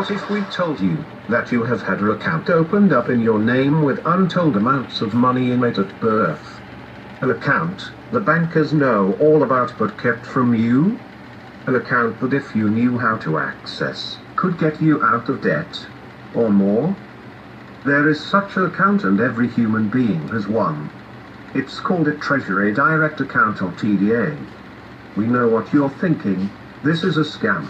What if we told you that you have had an account opened up in your name with untold amounts of money in it at birth? An account the bankers know all about but kept from you? An account that if you knew how to access, could get you out of debt, or more? There is such an account and every human being has one. It's called a Treasury Direct Account or TDA. We know what you're thinking, this is a scam.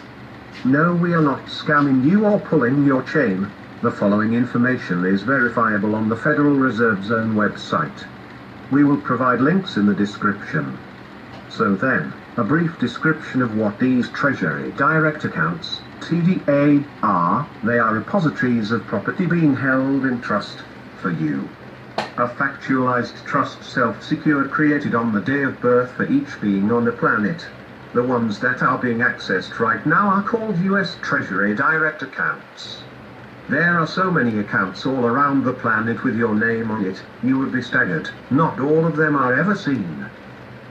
No, we are not scamming you or pulling your chain. The following information is verifiable on the Federal Reserve's own website. We will provide links in the description. So then, a brief description of what these Treasury Direct Accounts, TDA, are. They are repositories of property being held in trust for you. A factualized trust self-secured created on the day of birth for each being on the planet. The ones that are being accessed right now are called US Treasury Direct Accounts. There are so many accounts all around the planet with your name on it, you would be staggered. Not all of them are ever seen.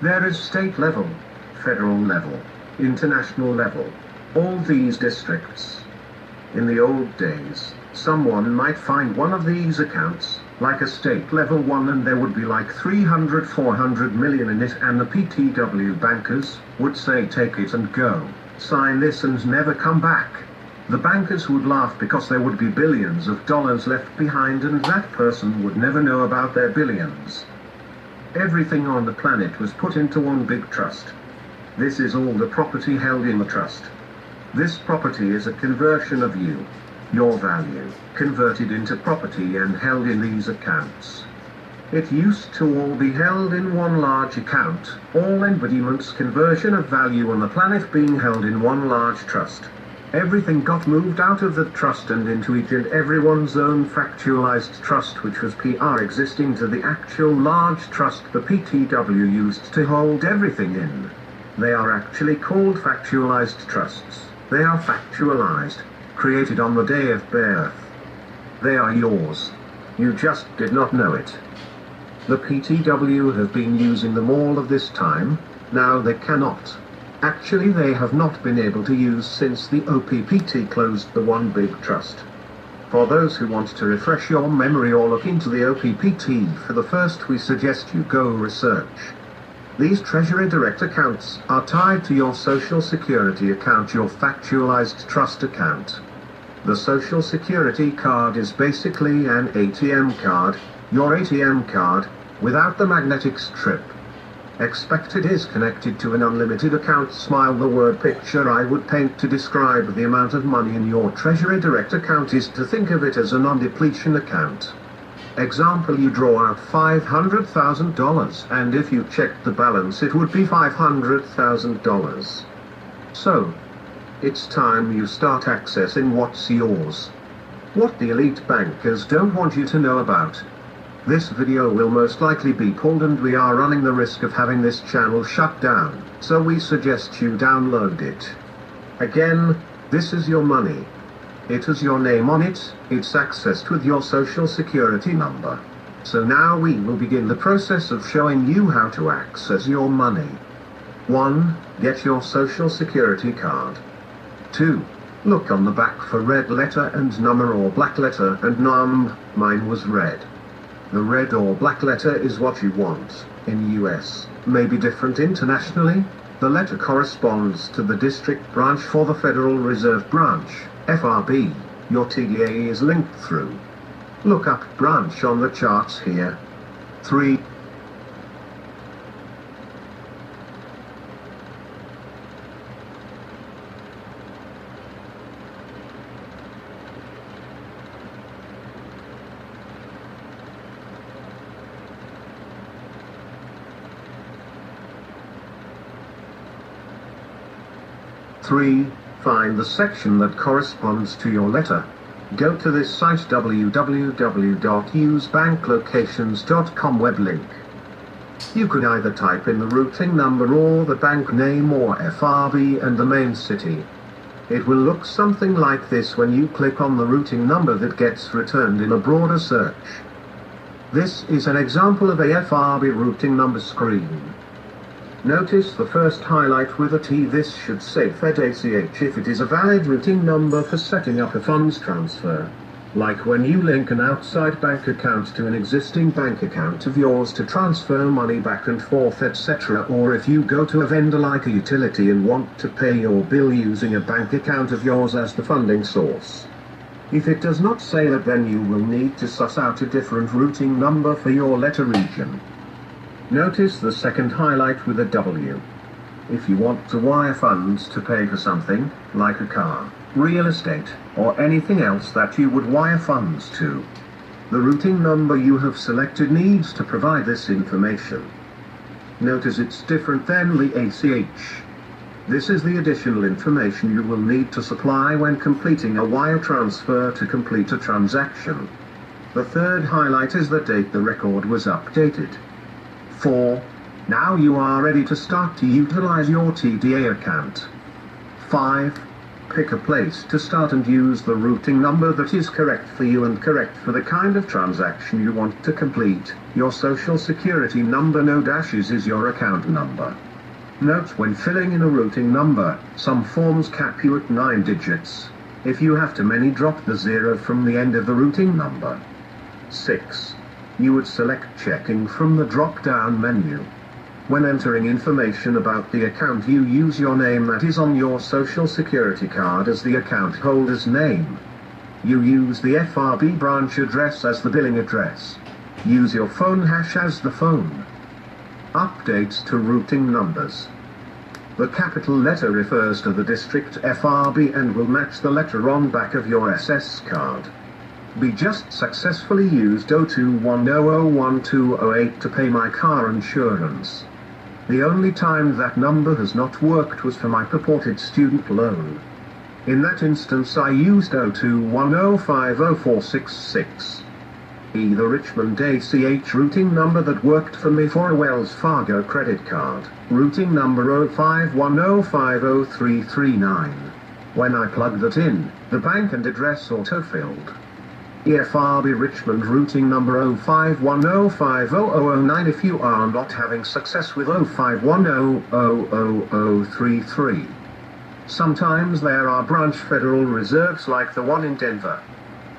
There is state level, federal level, international level, all these districts. In the old days, someone might find one of these accounts, like a state level one, and there would be like 300-400 million in it, and the PTW bankers would say take it and go, sign this and never come back. The bankers would laugh because there would be billions of dollars left behind and that person would never know about their billions. Everything on the planet was put into one big trust. This is all the property held in the trust. This property is a conversion of you, your value, converted into property and held in these accounts. It used to all be held in one large account, all embodiments conversion of value on the planet being held in one large trust. Everything got moved out of the trust and into each and everyone's own factualized trust, which was PR existing to the actual large trust the PTW used to hold everything in. They are actually called factualized trusts. They are factualized, created on the day of birth. They are yours. You just did not know it. The PTW have been using them all of this time, now they cannot. Actually, they have not been able to use since the OPPT closed the one big trust. For those who want to refresh your memory or look into the OPPT for the first, we suggest you go research. These Treasury Direct Accounts are tied to your Social Security account, your factualized trust account. The Social Security card is basically an ATM card, your ATM card, without the magnetic strip. Expect it is connected to an unlimited account. Smile. The word picture I would paint to describe the amount of money in your Treasury Direct account is to think of it as a non-depletion account. Example, you draw out $500,000 and if you checked the balance it would be $500,000. So, it's time you start accessing what's yours. What the elite bankers don't want you to know about. This video will most likely be pulled and we are running the risk of having this channel shut down, so we suggest you download it. Again, this is your money. It has your name on it, it's accessed with your Social Security number. So now we will begin the process of showing you how to access your money. 1. Get your Social Security card. 2. Look on the back for red letter and number or black letter and num. Mine was red. The red or black letter is what you want. In US, may be different internationally. The letter corresponds to the district branch for the Federal Reserve branch, FRB, your TDA is linked through. Look up branch on the charts here. 3. Find the section that corresponds to your letter. Go to this site www.usebanklocations.com web link. You could either type in the routing number or the bank name or FRB and the main city. It will look something like this when you click on the routing number that gets returned in a broader search. This is an example of a FRB routing number screen. Notice the first highlight with a T. This should say FedACH if it is a valid routing number for setting up a funds transfer. Like when you link an outside bank account to an existing bank account of yours to transfer money back and forth, etc. Or if you go to a vendor like a utility and want to pay your bill using a bank account of yours as the funding source. If it does not say that, then you will need to suss out a different routing number for your letter region. Notice the second highlight with a W. If you want to wire funds to pay for something, like a car, real estate, or anything else that you would wire funds to, the routing number you have selected needs to provide this information. Notice it's different than the ACH. This is the additional information you will need to supply when completing a wire transfer to complete a transaction. The third highlight is the date the record was updated. 4. Now you are ready to start to utilize your TDA account. 5. Pick a place to start and use the routing number that is correct for you and correct for the kind of transaction you want to complete. Your social security number, no dashes, is your account number. Note, when filling in a routing number, some forms cap you at 9 digits. If you have too many, drop the 0 from the end of the routing number. 6. You would select checking from the drop-down menu. When entering information about the account, you use your name that is on your social security card as the account holder's name. You use the FRB branch address as the billing address. Use your phone hash as the phone. Updates to routing numbers. The capital letter refers to the district FRB and will match the letter on back of your SS card. We just successfully used 021001208 to pay my car insurance. The only time that number has not worked was for my purported student loan. In that instance I used 021050466. The Richmond ACH routing number that worked for me for a Wells Fargo credit card, routing number 051050339. When I plugged that in, the bank and address auto-filled. FRB Richmond routing number 051050009. If you are not having success with 051000033. Sometimes there are branch Federal Reserves like the one in Denver.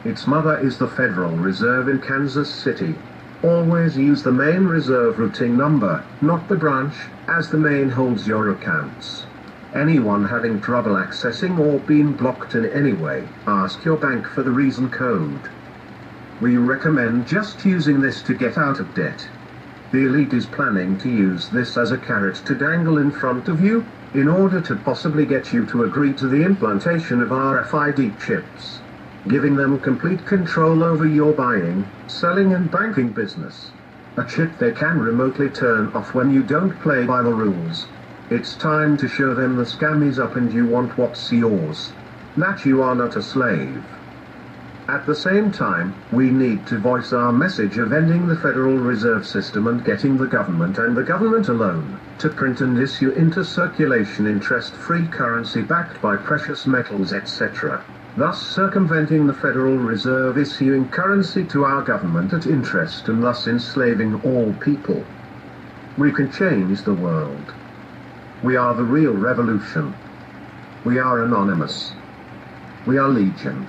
Its mother is the Federal Reserve in Kansas City. Always use the main reserve routing number, not the branch, as the main holds your accounts. Anyone having trouble accessing or being blocked in any way, ask your bank for the reason code. We recommend just using this to get out of debt. The elite is planning to use this as a carrot to dangle in front of you, in order to possibly get you to agree to the implantation of RFID chips, giving them complete control over your buying, selling and banking business. A chip they can remotely turn off when you don't play by the rules. It's time to show them the scam is up and you want what's yours. That you are not a slave. At the same time, we need to voice our message of ending the Federal Reserve System and getting the government and the government alone to print and issue into circulation interest-free currency backed by precious metals, etc., thus circumventing the Federal Reserve issuing currency to our government at interest and thus enslaving all people. We can change the world. We are the real revolution. We are anonymous. We are legion.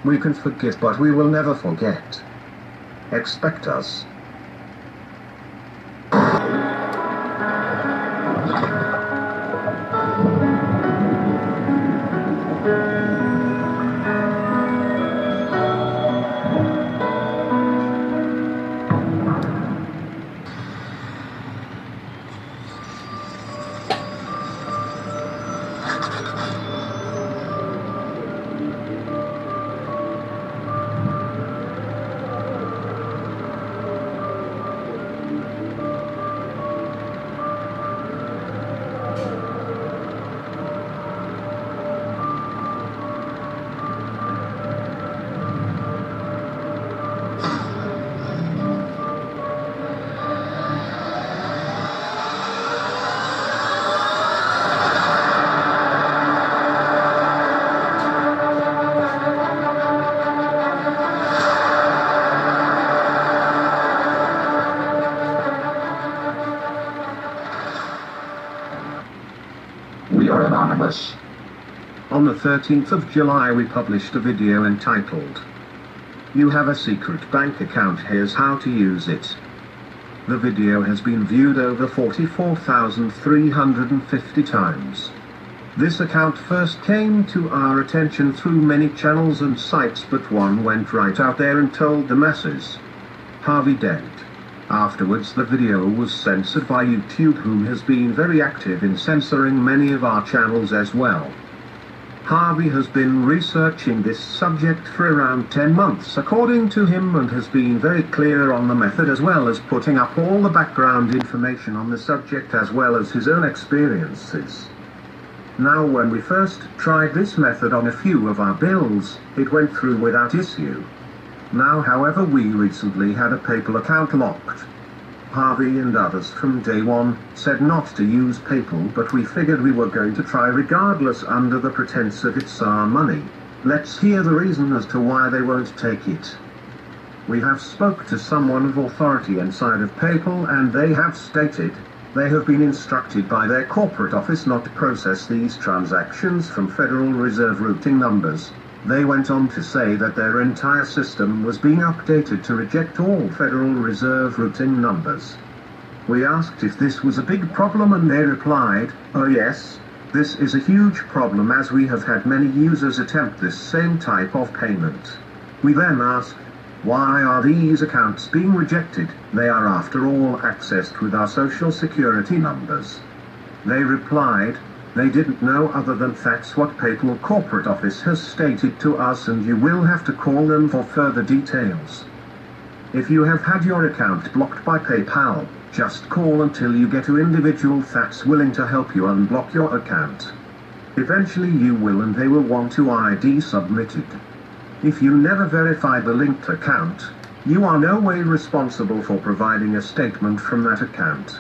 We can forget, but we will never forget. Expect us. us. On the 13th of July we published a video entitled, "You have a secret bank account, here's how to use it." The video has been viewed over 44,350 times. This account first came to our attention through many channels and sites, but one went right out there and told the masses. Harvey Dent. Afterwards the video was censored by YouTube, who has been very active in censoring many of our channels as well. Harvey has been researching this subject for around 10 months according to him, and has been very clear on the method, as well as putting up all the background information on the subject as well as his own experiences. Now, when we first tried this method on a few of our bills, it went through without issue. Now, however, we recently had a PayPal account locked. Harvey and others from day one said not to use PayPal, but we figured we were going to try regardless under the pretense of it's our money. Let's hear the reason as to why they won't take it. We have spoke to someone of authority inside of PayPal, and they have stated they have been instructed by their corporate office not to process these transactions from Federal Reserve routing numbers. They went on to say that their entire system was being updated to reject all Federal Reserve routing numbers. We asked if this was a big problem, and they replied, "Oh yes, this is a huge problem, as we have had many users attempt this same type of payment." We then asked, why are these accounts being rejected? They are after all accessed with our social security numbers. They replied, they didn't know, other than that's what PayPal corporate office has stated to us, and you will have to call them for further details. If you have had your account blocked by PayPal, just call until you get to individual that's willing to help you unblock your account. Eventually you will, and they will want to ID submitted. If you never verify the linked account, you are no way responsible for providing a statement from that account.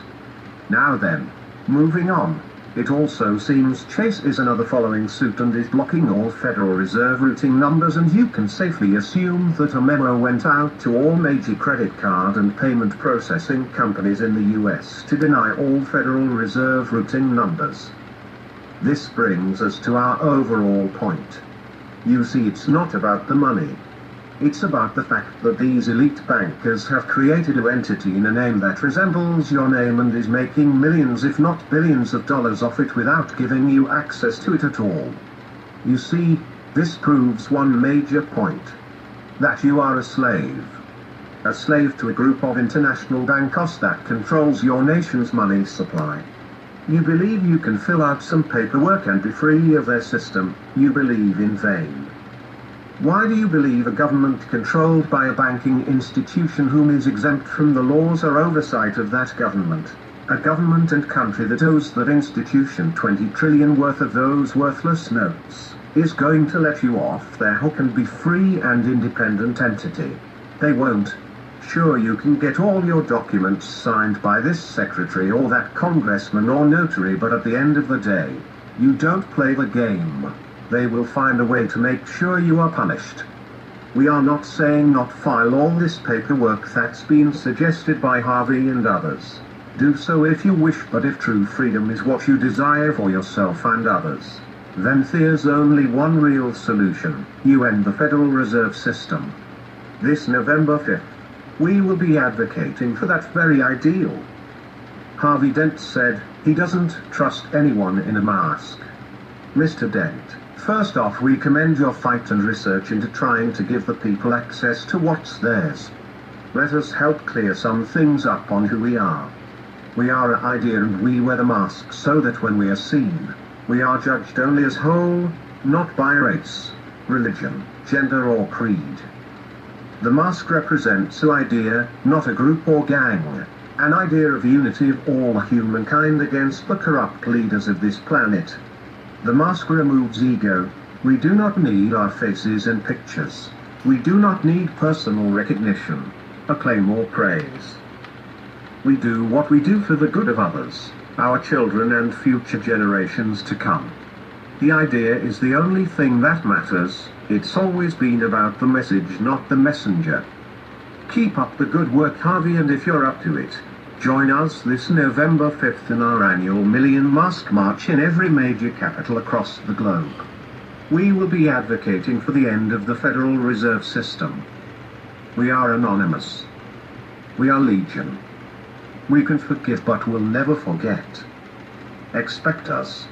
Now then, moving on. It also seems Chase is another following suit and is blocking all Federal Reserve routing numbers, and you can safely assume that a memo went out to all major credit card and payment processing companies in the US to deny all Federal Reserve routing numbers. This brings us to our overall point. You see, it's not about the money. It's about the fact that these elite bankers have created an entity in a name that resembles your name and is making millions if not billions of dollars off it without giving you access to it at all. You see, this proves one major point. That you are a slave. A slave to a group of international bankers that controls your nation's money supply. You believe you can fill out some paperwork and be free of their system. You believe in vain. Why do you believe a government controlled by a banking institution whom is exempt from the laws or oversight of that government, a government and country that owes that institution 20 trillion worth of those worthless notes, is going to let you off their hook and be free and independent entity? They won't. Sure, you can get all your documents signed by this secretary or that congressman or notary, but at the end of the day, you don't play the game. They will find a way to make sure you are punished. We are not saying not file all this paperwork that's been suggested by Harvey and others. Do so if you wish, but if true freedom is what you desire for yourself and others, then there's only one real solution. You end the Federal Reserve System. This November 5th. We will be advocating for that very ideal. Harvey Dent said he doesn't trust anyone in a mask. Mr. Dent, first off, we commend your fight and research into trying to give the people access to what's theirs. Let us help clear some things up on who we are. We are an idea, and we wear the mask so that when we are seen, we are judged only as whole, not by race, religion, gender or creed. The mask represents an idea, not a group or gang. An idea of unity of all humankind against the corrupt leaders of this planet. The mask removes ego. We do not need our faces in pictures. We do not need personal recognition, acclaim or praise. We do what we do for the good of others, our children and future generations to come. The idea is the only thing that matters. It's always been about the message, not the messenger. Keep up the good work, Harvey, and if you're up to it, Join us this November 5th in our annual Million Mask March in every major capital across the globe. We will be advocating for the end of the Federal Reserve System. We are anonymous. We are legion. We can forgive but will never forget. Expect us.